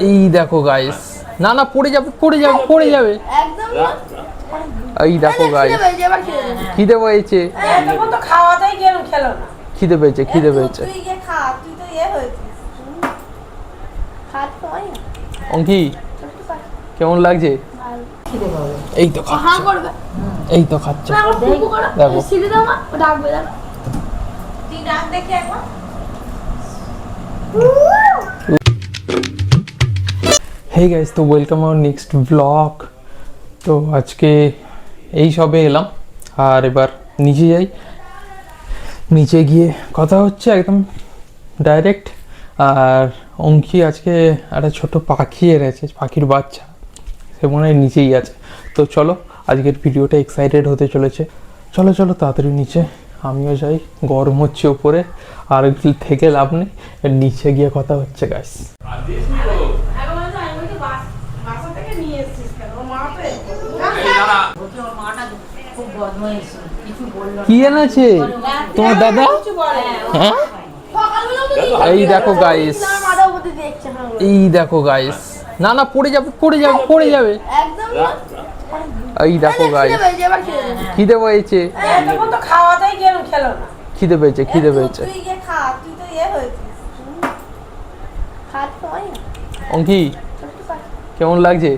এই দেখো গাইস, না না পড়ে যাবে পড়ে যাবে পড়ে যাবে একদম। এই দেখো গাইস, খিদে পেয়েছে, তখন তো খাওয়াতেই গেলাম, খেলো না। খিদে পেয়েছে খিদে পেয়েছে। তুই গিয়ে খা, তুই তো হয়েছিস। খাত কই অঙ্কি কেমন লাগছে? খিদে পাবে, এই তো খাচ্ছে, এই তো খাচ্ছে। দেখো সিধে দাও মা, ডাকবে দেখো, তুই ডাক দেখে একবার। হেই গাইস, তো ওয়েলকাম আওয়ার নেক্সট ব্লগ। তো আজকে এই সবে এলাম, আর এবার নিচে যাই। নিচে গিয়ে কথা হচ্ছে একদম ডাইরেক্ট। আর অঙ্কি আজকে একটা ছোট পাখি এনেছে, পাখির বাচ্চা, সে মনে হয় নিচেই আছে। তো চলো, আজকের ভিডিওটা এক্সাইটেড হতে চলেছে। চলো চলো তাড়াতাড়ি নিচে, আমিও যাই, গরম হচ্ছে উপরে, আর থেকে লাভ নেই, নিচে গিয়ে কথা হচ্ছে গাইস। কি এনেছে তোমার দাদা? হ্যাঁ, এই দেখো গাইস, এই দেখো গাইস, না না পড়ে যাবে পড়ে যাবে পড়ে যাবে একদম। এই দেখো গাইস, খিদে পেয়েছে, তখন তো খাওয়াতেই গেলাম, খেলো না। খিদে পেয়েছে খিদে পেয়েছে। তুই গিয়ে খা, তুই তো হয়েছিস। খাত কই অঙ্কি কেমন লাগছে?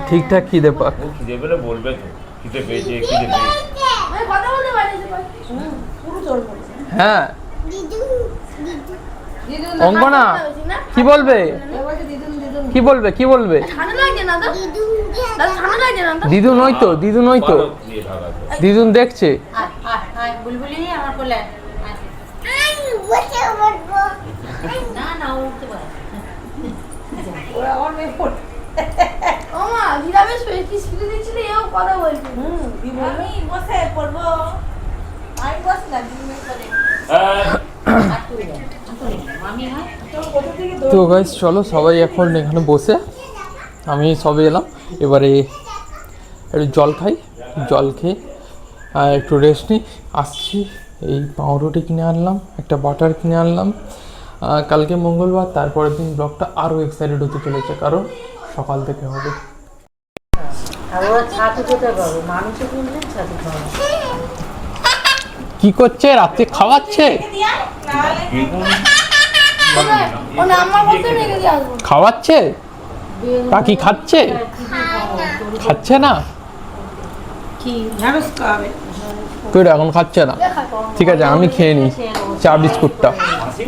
ঠিকঠাক খিদে পাক। খিদে পেলে বলবে তো, খিদে পেয়েছে খিদে পেয়েছে। হ্যাঁ অঙ্কনা কি বলবে? কি বলবে কি বলবে? দিদু নয় তো, দিদু নয় তো, দিদুন দেখছে। তো গাইস চলো, সবাই এখন এখানে বসে, আমি সবে এলাম, এবারে একটু জল খাই, জল খেয়ে আর একটু রেস্ট নিই, আসছি। এই পাউরুটি কিনে আনলাম, একটা বাটার কিনে আনলাম। কালকে মঙ্গলবার, তারপরের দিন ব্লগটা আরও এক্সাইটেড হতে চলেছে, কারণ সকাল থেকে হবে। কি করছে? রাত্রে খাওয়াচ্ছে, খাওয়াচ্ছে, পাখি খাচ্ছে, খাচ্ছে না কেউ এখন খাচ্ছে না। ঠিক আছে, আমি খেয়ে নিই চা বিস্কুটটা।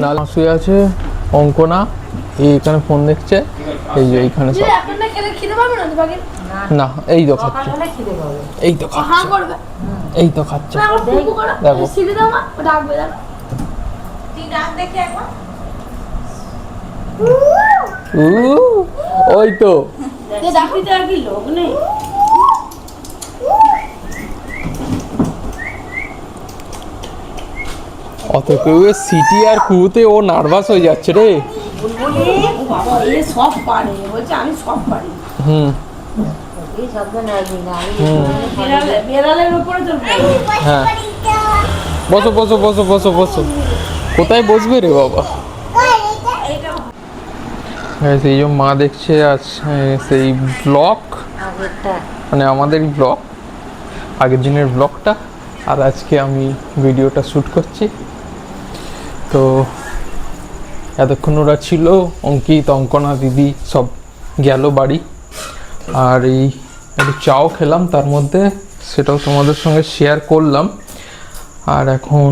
না শুয়ে আছে অঙ্কনা, এইখানে ফোন দেখছে, এই যে এইখানে সব। না এই তো খাচ্ছে, এই তো খাচ্ছে, এই তো খাচ্ছে, দেখো। ওই তো অত কেউ সিটি আর কুতে ও নার্ভাস হয়ে যাচ্ছে রে। হুম হ্যাঁ, বসো বসো বসো বসো বসো। কোথায় বসবে রে বাবা? সেই যে মা দেখছে আজ সেই ব্লগ, মানে আমাদের ব্লগ, আগের দিনের ব্লগটা, আর আজকে আমি ভিডিওটা শ্যুট করছি। তো এতক্ষণ ওরা ছিল, অঙ্কিত, অঙ্কনা, দিদি সব গেল বাড়ি, আর এই একটু চাও খেলাম তার মধ্যে, সেটাও তোমাদের সঙ্গে শেয়ার করলাম। আর এখন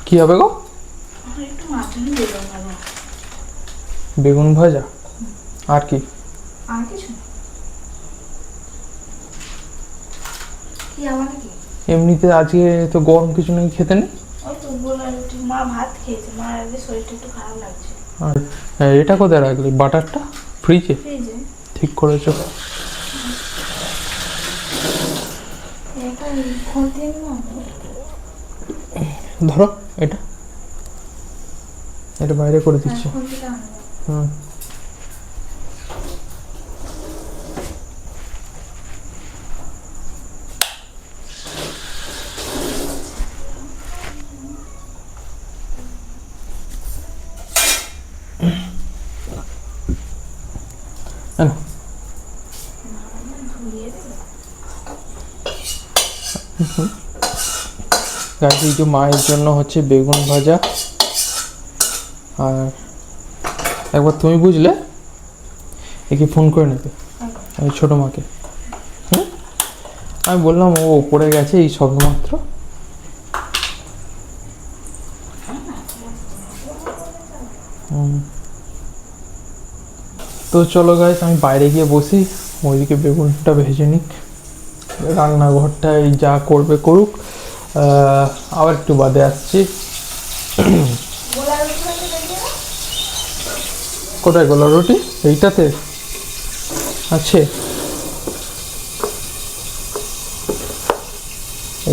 কি হবে গো? বেগুন ভাজা, আর কি? এমনিতে আজকে তো গরম কিছু নেই, খেতে নেই। আর এটা কোথায় রাখলি বাটারটা? ফ্রিজে? ঠিক করেছো। ধরো এটা এটা বাইরে করে দিচ্ছি। হুম। গাইস এই যে মায়ের জন্য হচ্ছে বেগুন ভাজা, আর একবার তুমি বুঝলে একে ফোন করে নেবে আমি ছোট মাকে। হুম, আমি বললাম ও উপরে গেছে এই সবেমাত্র। তো চলো গাইস আমি বাইরে গিয়ে বসি, ওইদিকে বেগুনটা ভেজে নিক, রান্নাঘরটায় যা করবে করুক, আবার একটু বাদে আসছি। কোথায় গোলা রুটি? এইটাতে আছে।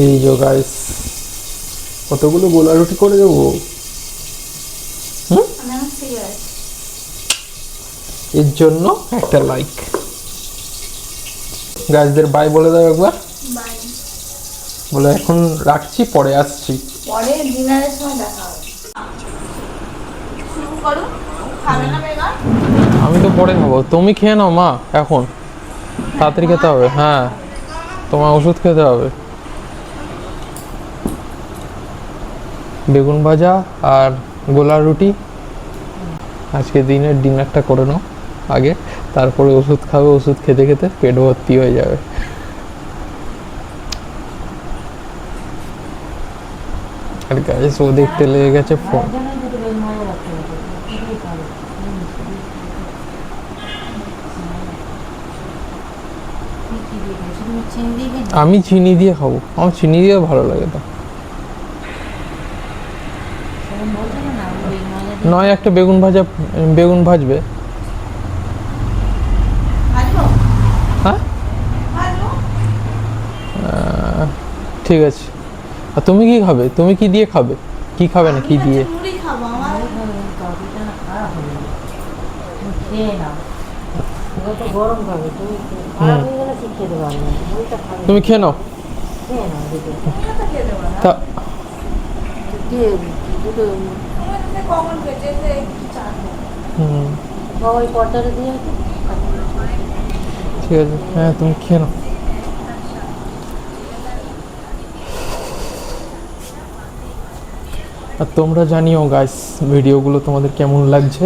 এই যে গাইস কতগুলো গোলা রুটি করে দেবো। এর জন্য একটা লাইক। গাইসদের বাই বলে দাও একবার। বলে এখন রাখছি, পরে আসছি। পরে ডিনারের সময় দেখা হবে। শুরু করুন। খাবে না বেগম? আমি তো পরে খাবো, তুমি খেয়ে নাও মা, এখন তাড়াতাড়ি খেতে হবে। হ্যাঁ তোমার ওষুধ খেতে হবে। বেগুন ভাজা আর গোলা রুটি, আজকে দিনের ডিনারটা করে নাও আগে, তারপরে ওষুধ খাবে। ওষুধ খেতে খেতে পেট ভর্তি হয়ে যাবে। আর গাইস ও দেখতে লেগে গেছে ফোন। আমি চিনি দিয়ে খাবো, আমার চিনি দিয়ে ভালো লাগে। তো নয় একটা বেগুন ভাজা, বেগুন ভাজবে। হ্যাঁ ঠিক আছে। আর তুমি কি খাবে? তুমি কি দিয়ে খাবে? কি খাবে না কি দিয়ে? মুড়ি খাবো আমার। তুমি খেয়ে নাও। তা কখন বেঁচেছে একটু চা ঠিক আছে, হ্যাঁ তুমি খেয়ে নাও। আর তোমরা জানিও গাইস ভিডিওগুলো তোমাদের কেমন লাগছে,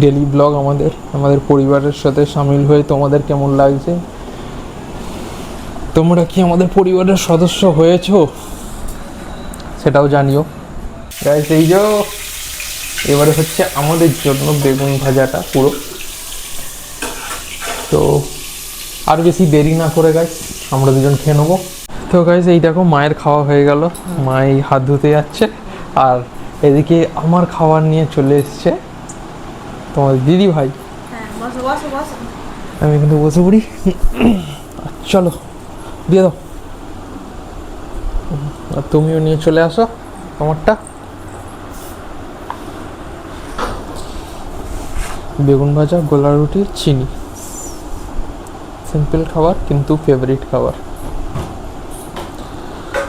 ডেলি ব্লগ আমাদের পরিবারের সাথে সামিল হয়ে তোমাদের কেমন লাগছে। তোমরা কি আমাদের পরিবারের সদস্য হয়েছো সেটাও জানিও গাইস। এই যে এবারে হচ্ছে আমাদের জন্য বেগুন ভাজাটা পুরো। তো আর বেশি দেরি না করে গাইস আমরা দুজন খেয়ে নেবো। তো গাইস এই দেখো মায়ের খাওয়া হয়ে গেল, মাই হাত ধুতে যাচ্ছে, আর এদিকে আমার খাবার নিয়ে চলে এসছে তোমার দিদি ভাই। হ্যাঁ বসো বসো বসো। আমি কিন্তু বসে পড়ি। চলো দিয়ে দাও, আর তুমিও নিয়ে চলে আসো তোমারটা। বেগুন ভাজা, গোলা রুটি, চিনি, সিম্পল খাবার কিন্তু ফেভারিট খাবার।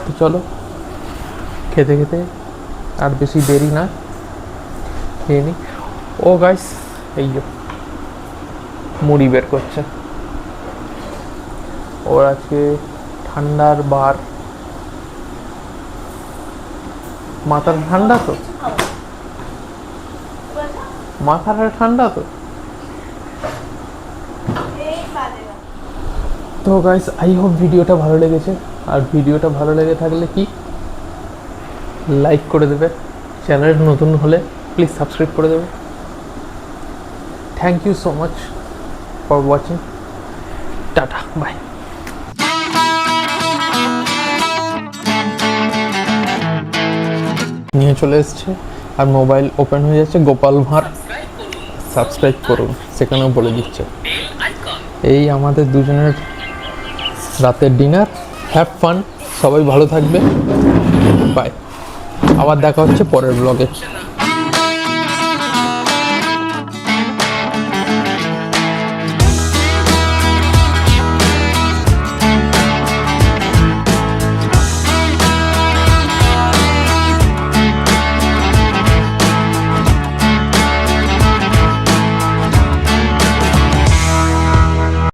তো চলো খেতে খেতে আর বেশি দেরি না, খেয়ে নি। ও গাইস এই যে মুড়ি বের করছে, ওর আজকে ঠান্ডার বার, মাথার ঠান্ডা তো, মাথার ঠান্ডা তো। তো গাইস আই হোপ ভিডিওটা ভালো লেগেছে, আর ভিডিওটা ভালো লেগে থাকলে কি লাইক করে দেবে, চ্যানেল নতুন হলে প্লিজ সাবস্ক্রাইব করে দেবে। Thank you so much for watching, tata bye. নিয়ে চলে এসছে আর মোবাইল ওপেন হয়ে যাচ্ছে গোপাল ভাঁড়, সাবস্ক্রাইব করুন সেখানেও বলে দিচ্ছে। এই আমাদের দুজনের রাতের ডিনার, হ্যাভ ফান, সবাই ভালো থাকবে, বাই। আবার দেখা হচ্ছে পরের ব্লগে।